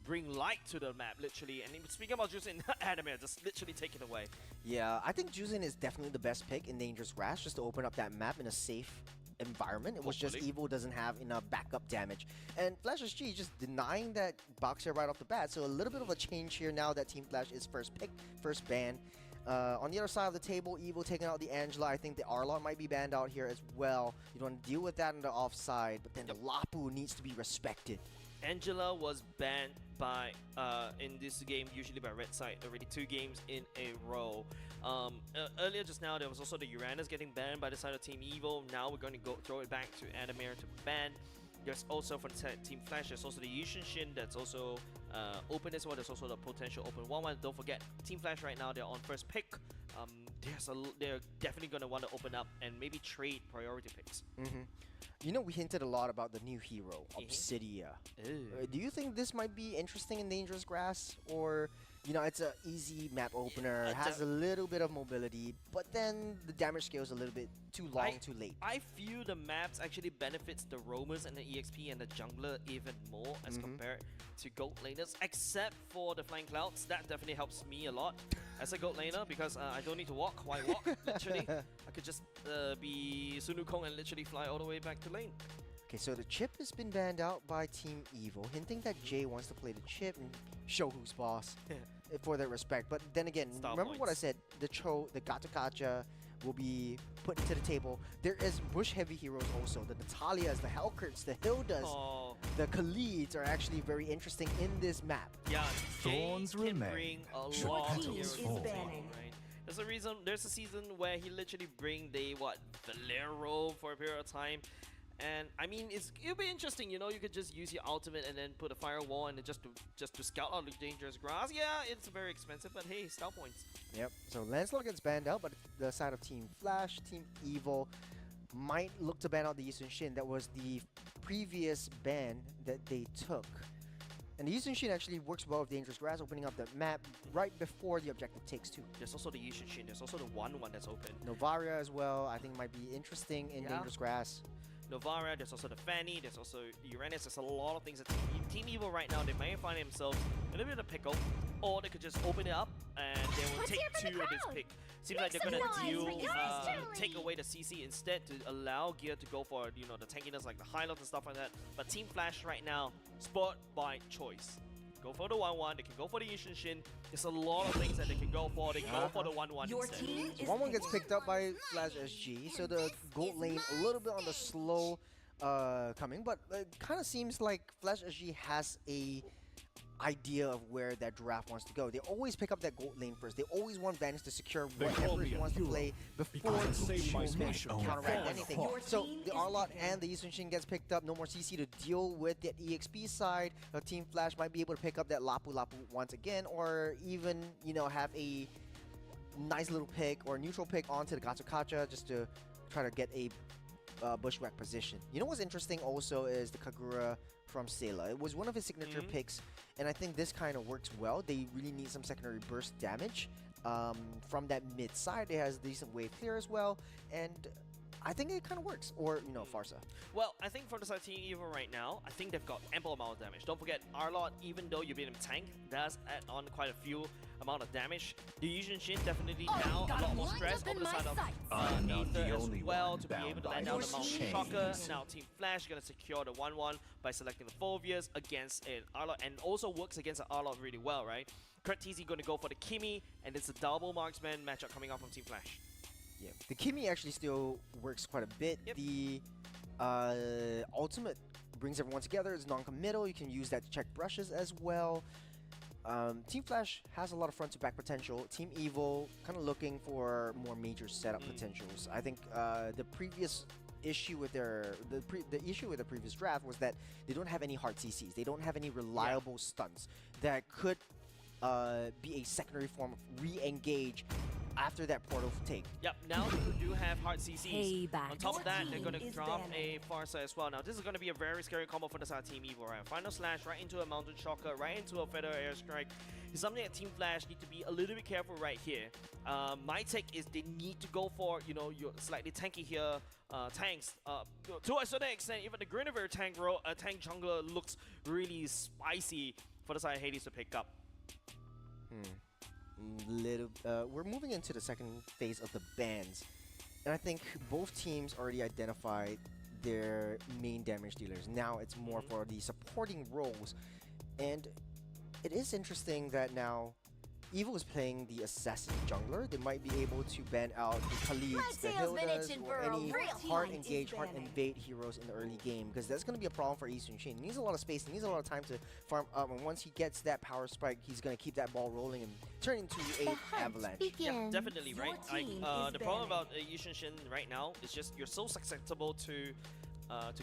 bring light to the map, literally. And speaking about Juicing, Adamir just literally take it away. Yeah, I think Juicing is definitely the best pick in Dangerous Grass, just to open up that map in a safe environment. It was just Evil doesn't have enough backup damage. And Flash SG just denying that box here right off the bat. So a little bit of a change here now that Team Flash is first pick, first ban. On the other side of the table, Evil taking out the Angela. I think the Arlot might be banned out here as well. You don't want to deal with that on the offside, but then the Lapu needs to be respected. Angela was banned by in this game, usually by red side, already 2 games in a row. Earlier just now, there was also the Uranus getting banned by the side of Team Evil. Now we're going to go throw it back to Adamir to ban. There's also for the Team Flash, there's also the Yushin that's also open as well. There's also the potential open 1-1. Don't forget, Team Flash right now, they're on first pick. They're definitely going to want to open up and maybe trade priority picks. You know, we hinted a lot about the new hero, Obsidia. Do you think this might be interesting in Dangerous Grass? Or, you know, it's an easy map opener, has a little bit of mobility, but then the damage scale is a little bit too long, too late. I feel the maps actually benefits the roamers and the EXP and the jungler even more as compared to gold laners, except for the Flying Clouds. That definitely helps me a lot as a gold laner because I don't need to walk. Why walk? Literally, I could just be Sun Wukong and literally fly all the way back to lane. Okay, so the chip has been banned out by Team Evil, hinting that Jay wants to play the chip and show who's boss for their respect. But then again, remember what I said, the Gacha will be put into the table. There is bush-heavy heroes also. The Natalias, the Helkurts, the Hildas, the Khalids are actually very interesting in this map. Yeah, Thorns can remain. bring a lot of heroes is banning. right? There's a reason. There's a season where he literally bring the Valero for a period of time. And I mean, it'll be interesting, you know. You could just use your ultimate and then put a firewall and just to scout out the Dangerous Grass. Yeah, it's very expensive, but hey, style points. Yep. So Lancelot gets banned out, but the side of Team Flash, Team Evil might look to ban out the Yisun Shin. That was the previous ban that they took. And the Yisun Shin actually works well with Dangerous Grass, opening up the map right before the objective takes 2. There's also the Yushin Shin. There's also the 1-1 that's open. Novaria as well, I think might be interesting in Dangerous Grass. Novara, there's also the Fanny, there's also Uranus, there's a lot of things that Team Evil right now, they may find themselves in a bit of a pickle, or they could just open it up and they will take 2 of this pick. Seems like they're gonna take away the CC instead to allow Gear to go for, you know, the tankiness like the highlights and stuff like that. But Team Flash right now, sport by choice. Go for the 1-1, they can go for the Yushin Shin. There's a lot of things that they can go for. They can go for the 1-1 Your instead. team is 1-1 gets picked up by Flash SG, so the gold lane a little bit on the slow coming, but it kind of seems like Flash SG has a idea of where that draft wants to go. They always pick up that gold lane first. They always want Vanish to secure whatever he wants to play before he can counteract anything. So the Arlot and the Yisun Shin gets picked up. No more CC to deal with that EXP side. Team Flash might be able to pick up that Lapu once again, or even, you know, have a nice little pick or neutral pick onto the Gacha just to try to get a bushwhack position. You know what's interesting also is the Kagura from Sela. It was one of his signature picks, and I think this kind of works well. They really need some secondary burst damage from that mid side. It has decent wave clear as well, and I think it kind of works. Or, you know, Farsa. Well, I think for the side of Team Evil right now, I think they've got ample amount of damage. Don't forget, Arlot, even though you beat him tank, does add on quite a few amount of damage. The Yushin Shin definitely now a lot more stress on the side of Aether as well to be able to land down the Mount Shocker. Now Team Flash gonna secure the 1-1 by selecting the Phobias against an Arlot, and also works against an Arlot really well, right? Kurt TZ gonna go for the Kimmy, and it's a double marksman matchup coming out from Team Flash. Yeah, the Kimmy actually still works quite a bit. Yep. The ultimate brings everyone together. It's non-committal. You can use that to check brushes as well. Team Flash has a lot of front to back potential. Team Evil kind of looking for more major setup potentials. I think the previous issue with the issue with the previous draft was that they don't have any hard CCs. They don't have any reliable stunts that could be a secondary form of re-engage after that portal take. Yep, now they do have hard CCs. Payback. On top of that, they're Your going team to is drop banning. a Farsa as well. Now, this is going to be a very scary combo for the side of Team Evil, right? Final Slash right into a Mountain Shocker, right into a Feather Airstrike. It's something that Team Flash need to be a little bit careful right here. My take is they need to go for, you know, your slightly tanky here tanks. To a certain extent, even the Greniver tank jungler looks really spicy. for the side of Hades to pick up. We're moving into the second phase of the bans, and I think both teams already identified their main damage dealers. Now it's more for the supporting roles, and it is interesting that now Evil is playing the assassin jungler. They might be able to ban out the Khalids, the Hildas, or any hard engage, hard invade heroes in the early game, because that's going to be a problem for Yi Sun-shin. He needs a lot of space, he needs a lot of time to farm up, and once he gets that power spike, he's going to keep that ball rolling and turn into an avalanche. Yeah, definitely, right? Like, the problem about Yi Sun-shin right now is just you're so susceptible to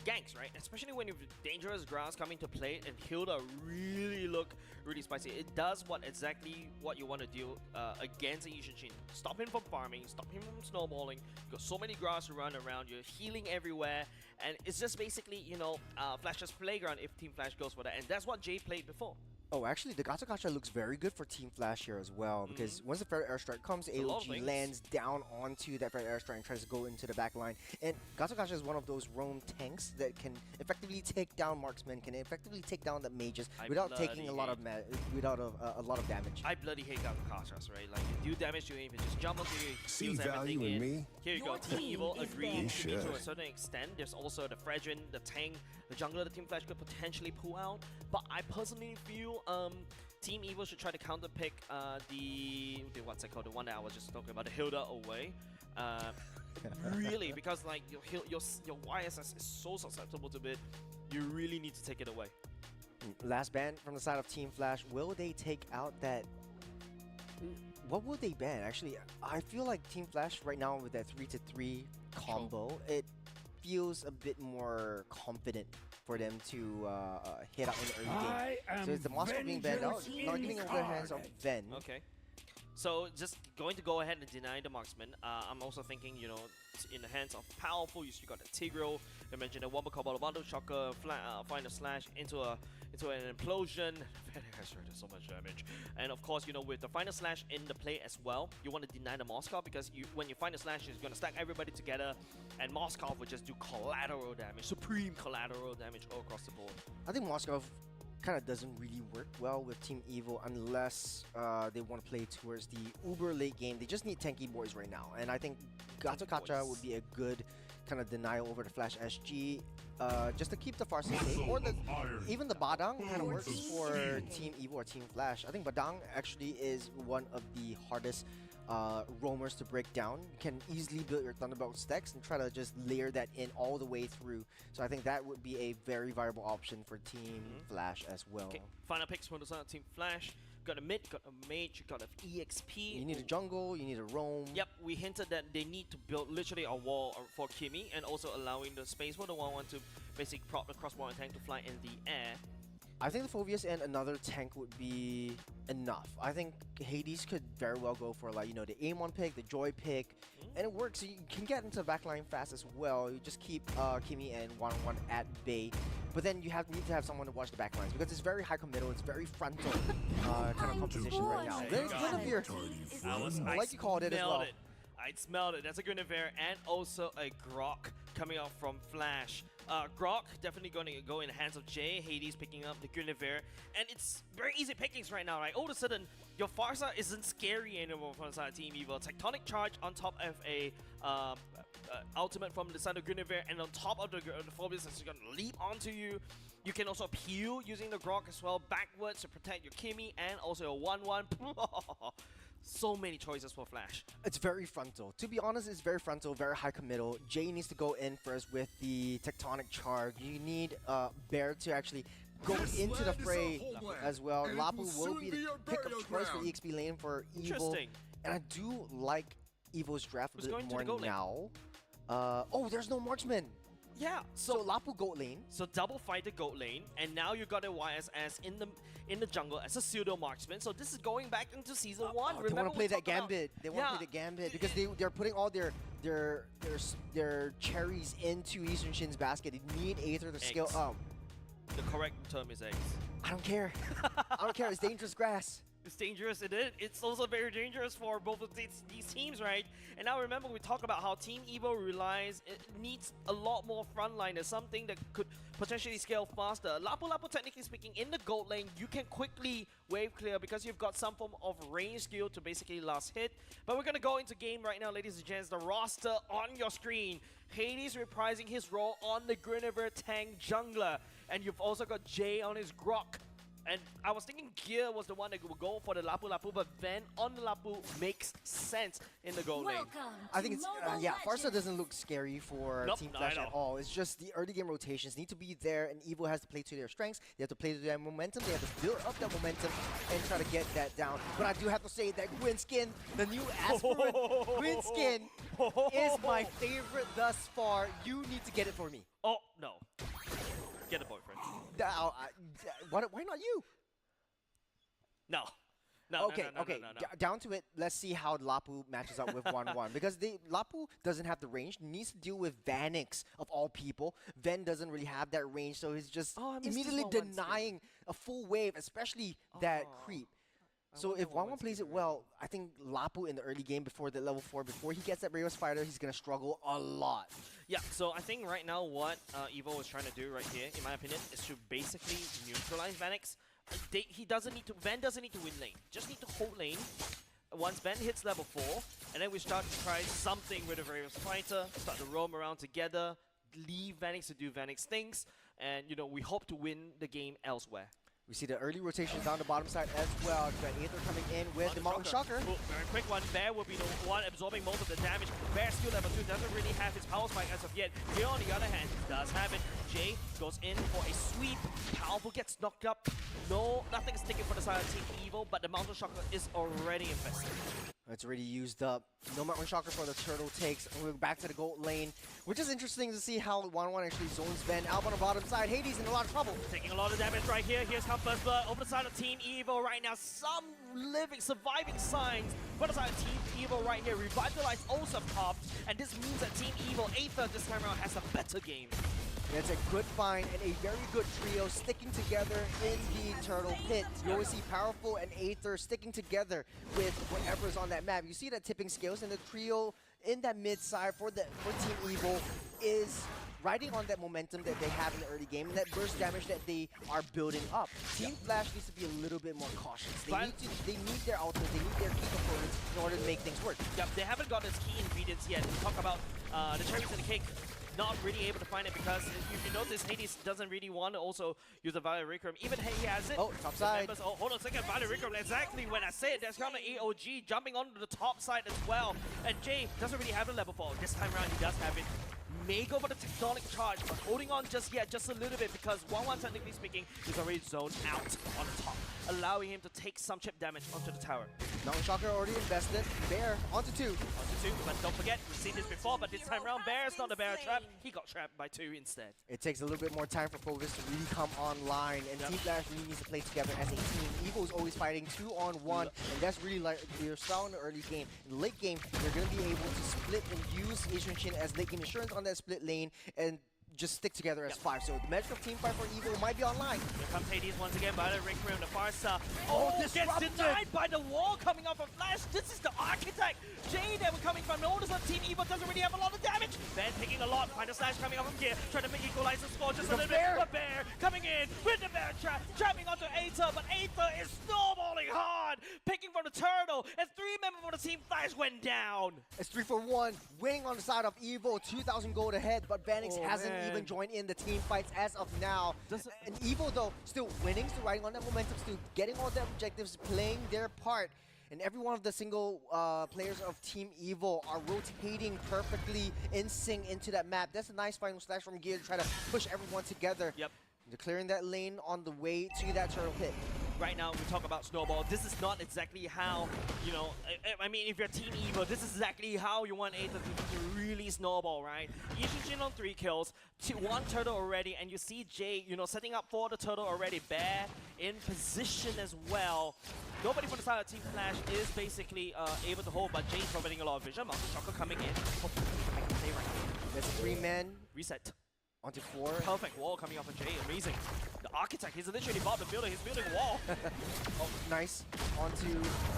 ganks, right? Especially when you have dangerous grass coming to play, and Hilda really look really spicy. It does exactly what you want to do against a Yi Sun-shin. Stop him from farming, stop him from snowballing. You got so many grass to run around, you're healing everywhere, and it's just basically, you know, Flash's playground if Team Flash goes for that, and that's what Jay played before. Oh, actually, the Gacha Gacha looks very good for Team Flash here as well, because once the Fair Airstrike comes, AOG lands down onto that Fair Airstrike and tries to go into the back line. And Gacha Gacha is one of those roam tanks that can effectively take down marksmen, can effectively take down the mages without taking a lot of damage. I bloody hate Gacha Gachas, right? Like, you do damage to him, you just jump onto you, See steals value everything in in. me? Here you go, Team Evil agreeing to me to should. a certain extent. There's also the Fredrin, the tank, the jungler that Team Flash could potentially pull out. But I personally feel Team Evil should try to counter pick the what's it called, the one that I was just talking about, the Hilda away. Really, because like your YSS is so susceptible to it, you really need to take it away. Last ban from the side of Team Flash. Will they take out that? What will they ban? Actually, I feel like Team Flash right now with that 3-3 combo, it feels a bit more confident for them to hit out in the early game. So it's the Moscow being banned out, not getting into the hands of Ven. Okay. So just going to go ahead and deny the marksman. I'm also thinking, you know, in the hands of powerful, you got the Tigreal. I mentioned the Wombo Cobalt, Bundle Shocker, Final Slash into an implosion. There's so much damage. And of course, you know, with the Final Slash in the play as well, you want to deny the Moskov, because when you find a Slash, it's going to stack everybody together, and Moskov would just do collateral damage, supreme collateral damage all across the board. I think Moskov kind of doesn't really work well with Team Evil unless they want to play towards the uber late game. They just need tanky boys right now, and I think Gacha Gacha would be a good kind of denial over the Flash SG, just to keep the Farsa safe, or even the Badang kind of works for Team Evil or Team Flash. I think Badang actually is one of the hardest roamers to break down. You can easily build your Thunderbolt stacks and try to just layer that in all the way through. So I think that would be a very viable option for Team Flash as well. Okay, final picks for the side of Team Flash. Got a mid, got a mage, got an EXP. You need a jungle, you need a roam. Yep, we hinted that they need to build literally a wall for Kimi, and also allowing the space for the 1-1 to basically prop the crossbow and tank to fly in the air. I think the Phobius and another tank would be enough. I think Hades could very well go for, like, you know, the aim on pick, the joy pick, and it works. So you can get into the backline fast as well. You just keep Kimi and 1-1 at bay, but then you need to have someone to watch the backlines, because it's very high committal, it's very frontal kind of composition right now. There's Guinevere, like you called it as well. I smelled it. That's a Guinevere and also a Grok coming out from Flash. Grok definitely going to go in the hands of Jay. Hades picking up the Guinevere, and it's very easy pickings right now, right? All of a sudden, your Farsa isn't scary anymore from the side of Team Evil. Tectonic Charge on top of a ultimate from the side of Guinevere, and on top of the Phobius that's going to leap onto you. You can also peel using the Grok as well backwards to protect your Kimi, and also a 1-1. So many choices for Flash. It's very frontal. To be honest, it's very frontal, very high committal. Jay needs to go in first with the Tectonic Charge. You need Bear to actually go into the fray as well. Lapu will be the pick of choice for EXP lane for Evil. And I do like Evil's draft a bit more now. Oh, there's no marksman. Yeah, so Lapu goat lane. So double fight the goat lane, and now you got a YSS in the jungle as a pseudo marksman. So this is going back into season 1. They want to play that gambit. They want to play the gambit because they're putting all their cherries into Yi Sun-shin's basket. They need Aether to scale up. The correct term is eggs. I don't care. I don't care. It's dangerous grass. It's dangerous, it's also very dangerous for both of these teams, right? And now remember, we talk about how Team Evo needs a lot more frontliners, something that could potentially scale faster. Lapu Lapu, technically speaking, in the gold lane, you can quickly wave clear because you've got some form of range skill to basically last hit. But we're going to go into game right now, ladies and gents. The roster on your screen. Hades reprising his role on the Guinevere tank jungler. And you've also got Jay on his Grok. And I was thinking Gear was the one that would go for the Lapu Lapu, but Van on the Lapu makes sense in the gold lane. I think it's, yeah, Farsa doesn't look scary for Nope, Team not Flash at at all. It's just the early game rotations need to be there, and Evo has to play to their strengths. They have to play to their momentum. They have to build up that momentum and try to get that down. But I do have to say that Gwyn skin, the new aspirant Gwyn skin, is my favorite thus far. You need to get it for me. Oh, no. Get a boyfriend. Why not you? No. No, Okay, no. Down to it. Let's see how Lapu matches up with 1-1 because Lapu doesn't have the range. Needs to deal with Vanix of all people. Ven doesn't really have that range, so he's just immediately denying a full wave, especially that creep. So if 1-1 plays it well, I think Lapu in the early game before the level 4, before he gets that Brave Spider, he's gonna struggle a lot. Yeah, so I think right now what Evo is trying to do right here, in my opinion, is to basically neutralize Vanix. Van doesn't need to win lane, just need to hold lane. Once Van hits level 4, and then we start to try something with the Brave Fighter, start to roam around together, leave Vanix to do Vanix things, and you know, we hope to win the game elsewhere. We see the early rotations down the bottom side as well. You've got Aether coming in with the Mountain Shocker. Ooh, very quick one. Bear will be the one absorbing most of the damage. Bear skill level 2 doesn't really have his power spike as of yet. Here on the other hand, does have it. Jay goes in for a sweep. Powerful gets knocked up. No, nothing is sticking for the side of Team Evil, but the Mountain Shocker is already infested. It's already used up. No Mountain Shocker for the turtle takes. And we're back to the gold lane, which is interesting to see how 1-1 actually zones Ben. Alp on the bottom side. Hades in a lot of trouble. Taking a lot of damage right here. Here's come first blood. Over the side of Team Evil right now. Some surviving signs. For the side of Team Evil right here. Revitalized also popped. And this means that Team Evil, Aether this time around, has a better game. It's a good find and a very good trio sticking together in the turtle pit. You always see Powerful and Aether sticking together with whatever's on that map. You see that tipping skills, and the trio in that mid side for Team Evil is riding on that momentum that they have in the early game and that burst damage that they are building up. Team Flash needs to be a little bit more cautious. They need their ultimates, they need their key components in order to make things work. Yep, they haven't got his key ingredients yet. We talk about the cherries in the cake. Not really able to find it because if you notice, Hades doesn't really want to also use the Valoricrum. Even he has it. Oh, top side. Oh, hold on a second, Valoricrum. Exactly when I say it, there's coming AOG jumping onto the top side as well. And Jay doesn't really have the level 4. This time around, he does have it. May go for the tectonic charge, but holding on just yet, just a little bit, because 1-1, technically speaking, is already zoned out on the top, allowing him to take some chip damage onto the tower. Mountain Shocker already invested. Bear onto 2. Onto 2, but don't forget, we've seen this before, but this time around, Bear is not a Bear trap. He got trapped by 2 instead. It takes a little bit more time for Focus to really come online, and Team Flash really needs to play together as a team. Evo is always fighting 2-on-1, and that's really like your style in the early game. In the late game, you're going to be able to split and use Asian Shin as late game insurance on that split lane, and just stick together as 5. So the magic of team fight for Evo might be online. Here comes Hades once again by the ring from the far side. Oh, gets denied by the wall coming off of Flash. This is the Architect. Jay that we're coming from. Notice that Team Evo doesn't really have a lot of damage. Van taking a lot. Find a slash coming off of Gear. Trying to make equalize the score just a little bit. But Bear coming in with the Bear trap. Trapping onto Aether, but Aether is snowballing hard. Picking from the turtle. And 3 members of the Team Flash went down. It's 3 for 1. Winning on the side of Evo. 2,000 gold ahead, but Vanix hasn't even joined in the team fights as of now. And Evo, though, still winning, still riding on that momentum, still getting all their objectives, playing their part. And every one of the single players of Team Evil are rotating perfectly in sync into that map. That's a nice final slash from Gear to try to push everyone together. Yep. They're clearing that lane on the way to that turtle pit. Right now, we talk about Snowball. This is not exactly how, you know, I mean, if you're Team Evo, this is exactly how you want Aether to really snowball, right? Yishin on 3 kills, 1 turtle already, and you see Jay, you know, setting up for the turtle already. Bear in position as well. Nobody from the side of Team Flash is basically able to hold, but Jay's providing a lot of vision. Mountain Shocker coming in. Hopefully, I can play right now. There's a 3-man. Reset. Onto 4. Perfect wall coming off of Jay. Amazing. The Architect, he's literally about to build it. He's building a wall. Oh, nice. Onto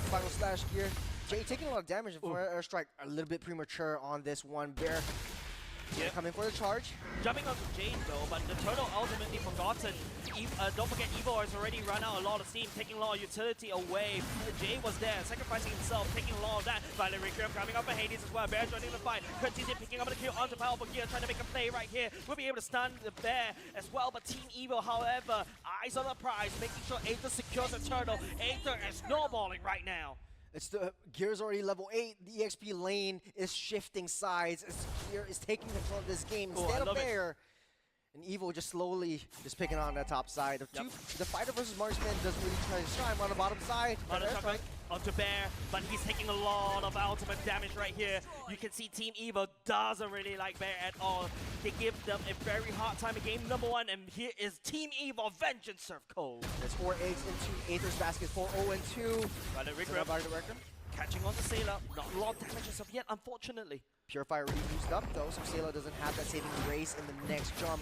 final slash Gear. Jay taking a lot of damage for an airstrike. A little bit premature on this one. Bear Yeah. Coming for the charge. Jumping onto Jade though, but the turtle ultimately forgotten. Don't forget, Evo has already run out a lot of steam, taking a lot of utility away. Jade was there, sacrificing himself, taking a lot of that. Valerie Grimm coming up for Hades as well. Bear joining the fight. Curtizia picking up the kill onto Powerful Gear, trying to make a play right here. We'll be able to stun the Bear as well, but Team Evo, however, eyes on the prize, making sure Aether secures the turtle. Aether is snowballing right now. It's the Gear's already level 8. The EXP lane is shifting sides. Gear is taking control of this game instead of Bear. And Evo just slowly just picking on that top side. The fighter versus marksman doesn't really try to shine on the bottom side. Onto Bear, but he's taking a lot of ultimate damage right here. You can see Team Evo doesn't really like Bear at all. They give them a very hard time in game number 1, and here is Team Evo Vengeance Surf Code. There's 4 eggs into Aether's basket, 4-0-2. Catching on the Sailor, not a lot of damage as of yet, unfortunately. Purifier already used up though, so Sailor doesn't have that saving grace in the next jump.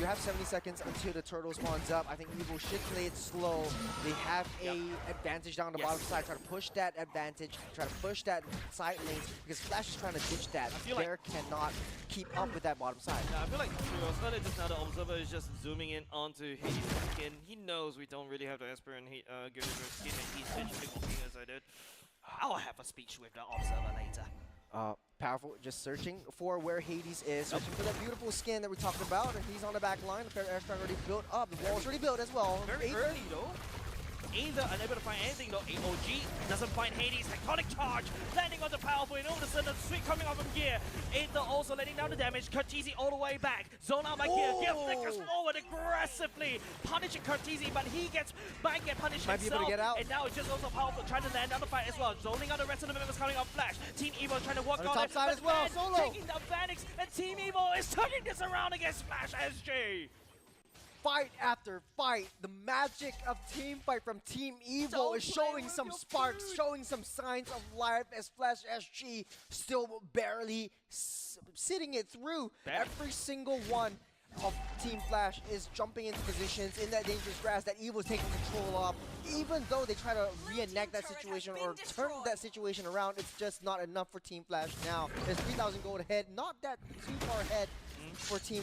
You have 70 seconds until the turtle spawns up. I think Evo should play it slow. They have a advantage down the bottom side. Try to push that advantage. Try to push that side lanes because Flash is trying to ditch that. Bear cannot keep up with that bottom side. Yeah, I feel like earlier just now the Observer is just zooming in onto Hades' skin. He knows we don't really have the Esper and give him skin, and he's essentially walking as I did. I'll have a speech with the Observer later. Powerful, just searching for where Hades is, searching for that beautiful skin that we talked about, and he's on the back line. The airstrike already built up, the wall's already built as well. Very early though. Aether unable to find anything though. AOG doesn't find Hades. Tectonic charge landing on the Powerful, and all of a sudden the sweep coming off from Gear. Aether also letting down the damage. Curtizia all the way back. Zone out by Gear. Gear flickers forward aggressively, punishing Curtizia, but he might get punished himself. Be able to get out. And now it's just also Powerful trying to land down the fight as well. Zoning out the rest of the members coming off Flash. Team Evo trying to work on the top side as well. Solo taking down Vanix, and Team Evo is turning this around against Flash SG. Fight after fight, the magic of team fight from Team Evo is showing some sparks, showing some signs of life as Flash SG still barely sitting it through. Every single one of Team Flash is jumping into positions in that dangerous grass that Evo's taking control of. Even though they try to reenact that situation or turn that situation around, it's just not enough for Team Flash now. There's 3,000 gold ahead, not that too far ahead for Team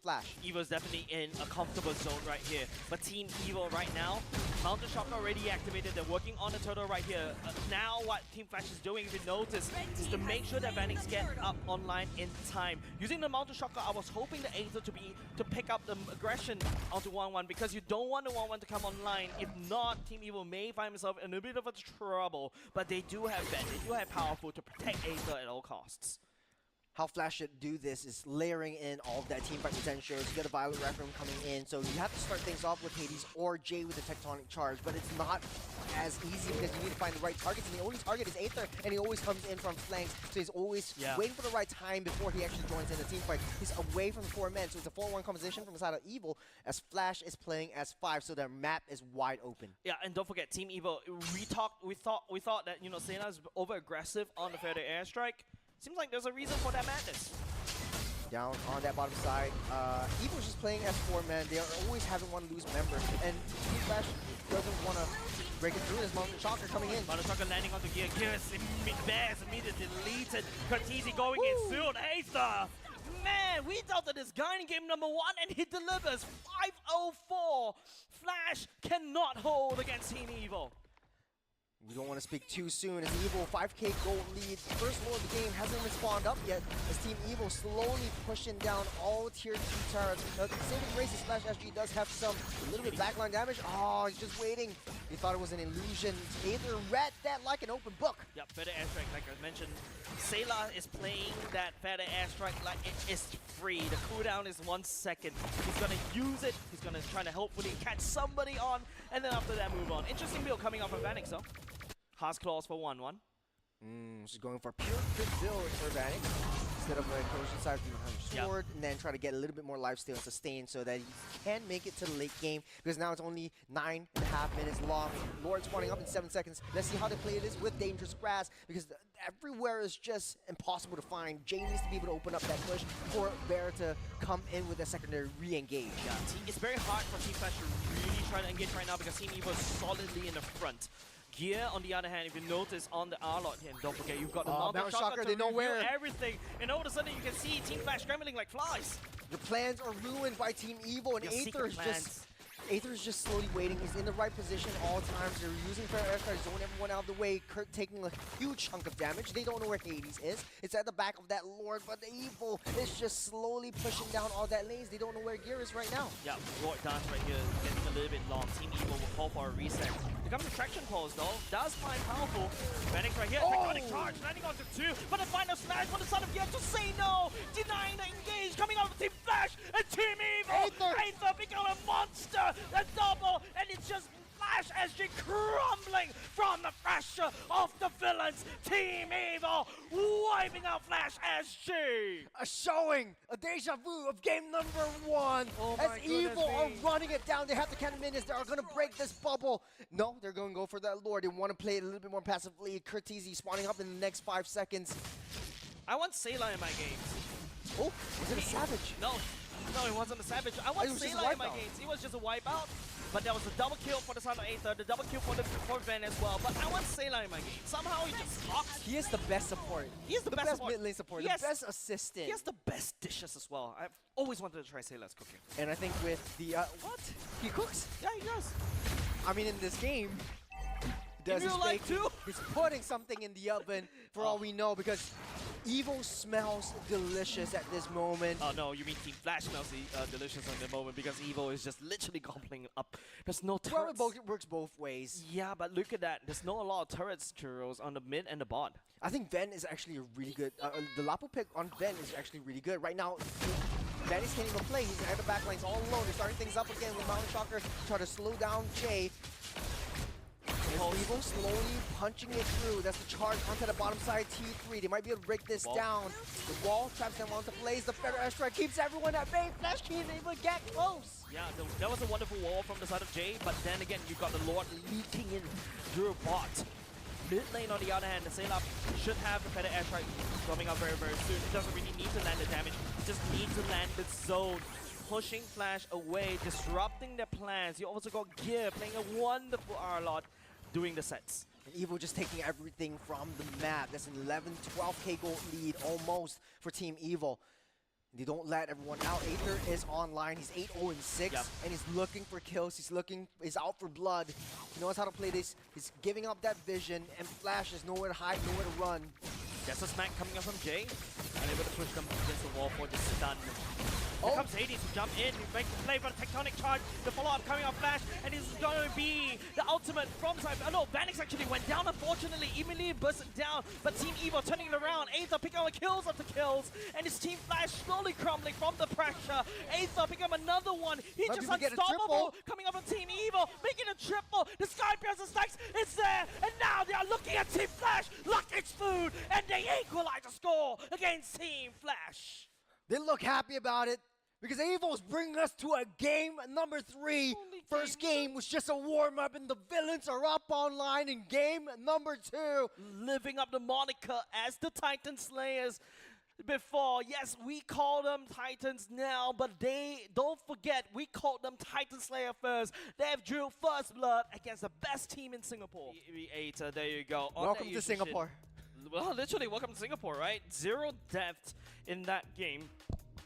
Flash. Evo's definitely in a comfortable zone right here, but Team Evo right now, Mountain Shock already activated. They're working on the turtle right here. Now what Team Flash is doing, if you notice, is to make sure that Vanix get up online in time. Using the Mountain Shocker, I was hoping the Aether to pick up the aggression onto 1-1 because you don't want the 1-1 to come online. If not, Team Evo may find himself in a bit of a trouble, but they do have Ben, they do have Powerful to protect Aether at all costs. How Flash should do this is layering in all of that teamfight potential. You get a Violet Rec Room coming in, so you have to start things off with Hades or Jay with a Tectonic Charge, but it's not as easy because you need to find the right targets, and the only target is Aether, and he always comes in from flanks, so he's always waiting for the right time before he actually joins in the teamfight. He's away from the 4 men, so it's a 4-1 composition from the side of Evo, as Flash is playing as 5, so their map is wide open. Yeah, and don't forget, Team Evo, we thought that, you know, Sena's over aggressive on the Feather Airstrike. Seems like there's a reason for that madness. Down on that bottom side, Evo's just playing as 4 men. They are always having one loose member, and Team Flash doesn't want to break it through. There's Mountain Shocker coming in. Mountain Shocker landing onto Gear. Gear is immediately deleted. Curtizia going in soon. Aether! Man, we doubted this guy in game number 1, and he delivers 504. Flash cannot hold against Team Evo. We don't want to speak too soon as Evo 5k gold lead. First lord of the game hasn't even spawned up yet as Team Evo slowly pushing down all tier 2 turrets. Saving graces, Flash SG does have a little bit backline damage. Oh, he's just waiting. He thought it was an illusion. Aether read that like an open book. Yep, Feather Airstrike, like I mentioned. Sayla is playing that Feather Airstrike like it is free. The cooldown is 1 second. He's going to use it. He's going to try to hopefully catch somebody on, and then after that move on. Interesting build coming off of Vanix though. Haas Claws for 1-1. She's going for pure crit build for Vanix. Instead of a corrosion side behind her sword, and then try to get a little bit more lifesteal and sustain so that he can make it to the late game, because now it's only 9.5 minutes long. Lord spawning up in 7 seconds. Let's see how they play this with dangerous grass, because everywhere is just impossible to find. Jay needs to be able to open up that push for Bear to come in with a secondary re-engage. Yeah, it's very hard for Team Flash to really try to engage right now because Team Evo is solidly in the front. Gear, on the other hand, if you notice on the R-Lot here, and don't forget, you've got the Mountain Mountain Shocker, Shocker they to know review where. everything. And all of a sudden, you can see Team Flash scrambling like flies. Your plans are ruined by Team Evo, and Your Aether secret is plans. just... Aether is just slowly waiting. He's in the right position all times. They're using fair airstrike, zone everyone out of the way. Kurt taking a huge chunk of damage. They don't know where Hades is. It's at the back of that Lord, but the Evo is just slowly pushing down all that lanes. They don't know where Gear is right now. Yeah, Lord Dance right here, getting a little bit long. Team Evo will call for a reset. Here comes the traction pulse though. Does find powerful. Phoenix right here. Tectonic charge, landing onto 2. But the final smash for the Son of Gear to say no. Denying the engage, coming out of Team Flash and Team Evo. Aether become a monster. The double, and it's just Flash SG crumbling from the pressure of the villains. Team Evo wiping out Flash SG. A showing, a deja vu of game number 1. Oh as my goodness Evo are me. running it down. They have the cannon minions. They are going to break this bubble. No, they're going to go for that Lord. They want to play it a little bit more passively. Curtizi spawning up in the next 5 seconds. I want Sayla in my games. Oh, was it a Savage? No, it wasn't a Savage. I want it was just a Sayla in my wipeout. games. It was just a wipeout. But there was a double kill for the Son of Aether, the double kill for Ven as well. But I want Sayla in my game. Somehow he just talks. He is the best support. He's the best support. mid lane support, Yes. the best assistant. He has the best dishes as well. I've always wanted to try Sayla's cooking. And I think with the what? He cooks? Yeah, he does. I mean, in this game, he does. In real He's life baking- too? He's putting something in the oven for all we know because Evo smells delicious at this moment. Oh no, you mean Team Flash smells delicious on the moment because Evo is just literally gobbling up. There's no Well, turrets. it works both ways. Yeah, but look at that. There's not a lot of turrets, Churros, on the mid and the bot. I think Ven is actually a really good. The Lapu pick on Ven is actually really good. Right now, Venice can't even play. He's at the back lines all alone. They're starting things up again with Mountain Shocker. Try to slow down Jay. Evo slowly punching it through. That's the charge onto the bottom side. T3. They might be able to break this down. The wall traps them onto Blaze. The Feather Airstrike keeps everyone at bay. Flash can't even get close. Yeah, that was a wonderful wall from the side of Jay, but then again, you've got the Lord leaking in through bot. Mid lane, on the other hand, the Sayla should have the Feather Airstrike coming up very, very soon. It doesn't really need to land the damage, it just needs to land the zone. Pushing Flash away, disrupting their plans. You also got Gear playing a wonderful R-Lot, doing the sets. And Evo just taking everything from the map. That's an 11, 12k gold lead almost for Team Evo. They don't let everyone out. Aether is online. He's 8-0-6, Yep. and he's looking for kills. He's out for blood. He knows how to play this. He's giving up that vision, and Flash is nowhere to hide, nowhere to run. There's a smack coming up from Jay, and able to push them against the wall for the stun. Here Oh. comes Hades to jump in, he makes the play for the Tectonic Charge, the follow-up coming on Flash, and this is going to be the ultimate from side. Oh no, Vanix actually went down, unfortunately, immediately bursted down, but Team Evo turning it around, Aether picking up kills after kills, and his Team Flash slowly crumbling from the pressure. Aether picking up another one, he's Might just be able to get a unstoppable, triple. coming up on Team Evo, making a triple, the Sky Piercer Stacks is there, and now they are looking at Team Flash like it's food, and they equalize the score against Team Flash. They look happy about it because Evo's bringing us to a game number 3. Only First game game was just a warm-up, and the villains are up online in game number 2. Living up the moniker as the Titan Slayers before. Yes, we call them Titans now, but don't forget, we called them Titan Slayer first. They've drew first blood against the best team in Singapore. Aether, there you go. On Welcome that to Singapore. Well, literally, welcome to Singapore, right? 0 depth in that game.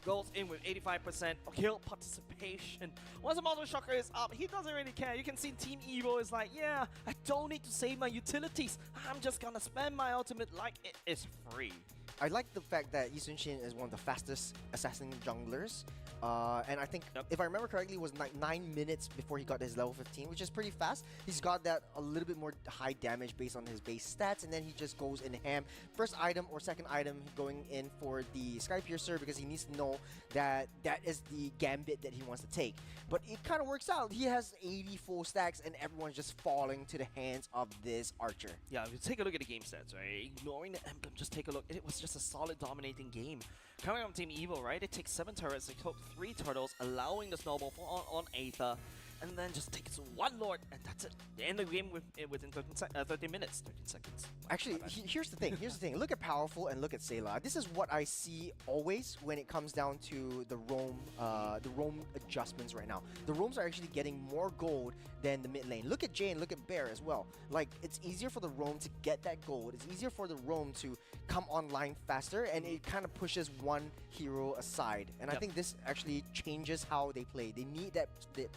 Goes in with 85% kill participation. Once the Mountain Shocker is up, he doesn't really care. You can see Team Evo is like, yeah, I don't need to save my utilities. I'm just gonna spend my ultimate like it is free. I like the fact that Yi Sun-shin is one of the fastest assassin junglers. And I think, Yep. if I remember correctly, it was like 9 minutes before he got his level 15, which is pretty fast. He's got that a little bit more high damage based on his base stats, and then he just goes in ham. First item or second item going in for the Sky Piercer because he needs to know that that is the gambit that he wants to take. But it kind of works out. He has 80 full stacks, and everyone's just falling to the hands of this archer. Yeah, if you take a look at the game stats, right? Ignoring the emblem, just take a look. It was just a solid dominating game. Coming on Team Evo, right? It takes 7 turrets, they took 3 turtles, allowing the snowball on Aether. and then just takes one Lord, and that's it. They end the game within 13 minutes, 13 seconds. Actually, here's the thing. Here's the thing. Look at Powerful and look at Sayla. This is what I see always when it comes down to the roam adjustments right now. The roams are actually getting more gold than the mid lane. Look at Jay and look at Bear as well. Like, it's easier for the roam to get that gold. It's easier for the roam to come online faster, and it kind of pushes one hero aside. And I think this actually changes how they play. They need that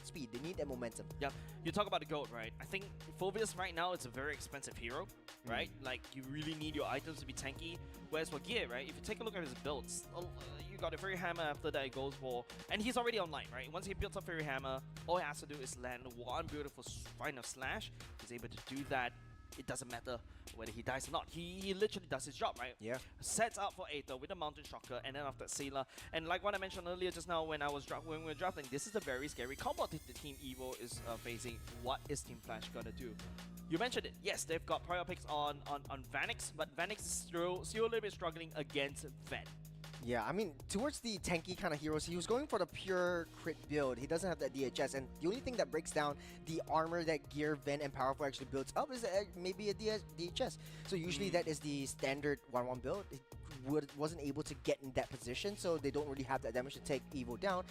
speed. They need that momentum. Yep. You talk about the gold, right? I think Phobius right now is a very expensive hero, right? Like, you really need your items to be tanky. Whereas for Gear, right, if you take a look at his builds, you got a Fairy Hammer after that it goes for, and he's already online, right? Once he builds up Fairy Hammer, all he has to do is land one beautiful final slash. He's able to do that. It doesn't matter whether he dies or not. He literally does his job, right? Yeah. Sets up for Aether with a Mountain Shocker, and then after Sailor. And like what I mentioned earlier just now when when we were drafting, this is a very scary combo that the Team Evo is facing. What is Team Flash gonna do? You mentioned it. Yes, they've got prior picks on Vanix, but Vanix is still a little bit struggling against Ven. Yeah, I mean, towards the tanky kind of heroes, he was going for the pure crit build. He doesn't have that DHS, and the only thing that breaks down the armor that Gear, Ven, and Powerful actually builds up is maybe a DHS. So usually that is the standard 1-1 build. It wasn't able to get in that position, so they don't really have that damage to take Evo down,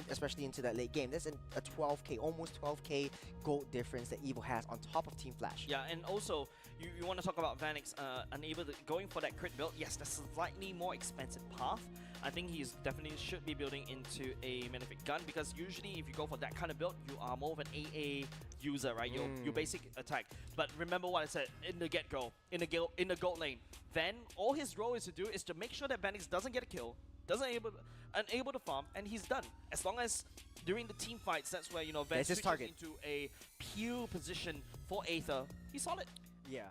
especially into that late game. That's a 12k, almost 12k gold difference that Evo has on top of Team Flash. Yeah, and also, you want to talk about Vanix unable to going for that crit build. Yes, that's a slightly more expensive path. I think he's definitely should be building into a Magnific Gun, because usually if you go for that kind of build, you are more of an AA user, right? Your basic attack. But remember what I said in the get-go, in the gold lane. Ven, all his role is to do is to make sure that Vanix doesn't get a kill, unable to farm, and he's done. As long as during the team fights, that's where, you know, Ven switches into a pure position for Aether. He's solid. Yeah.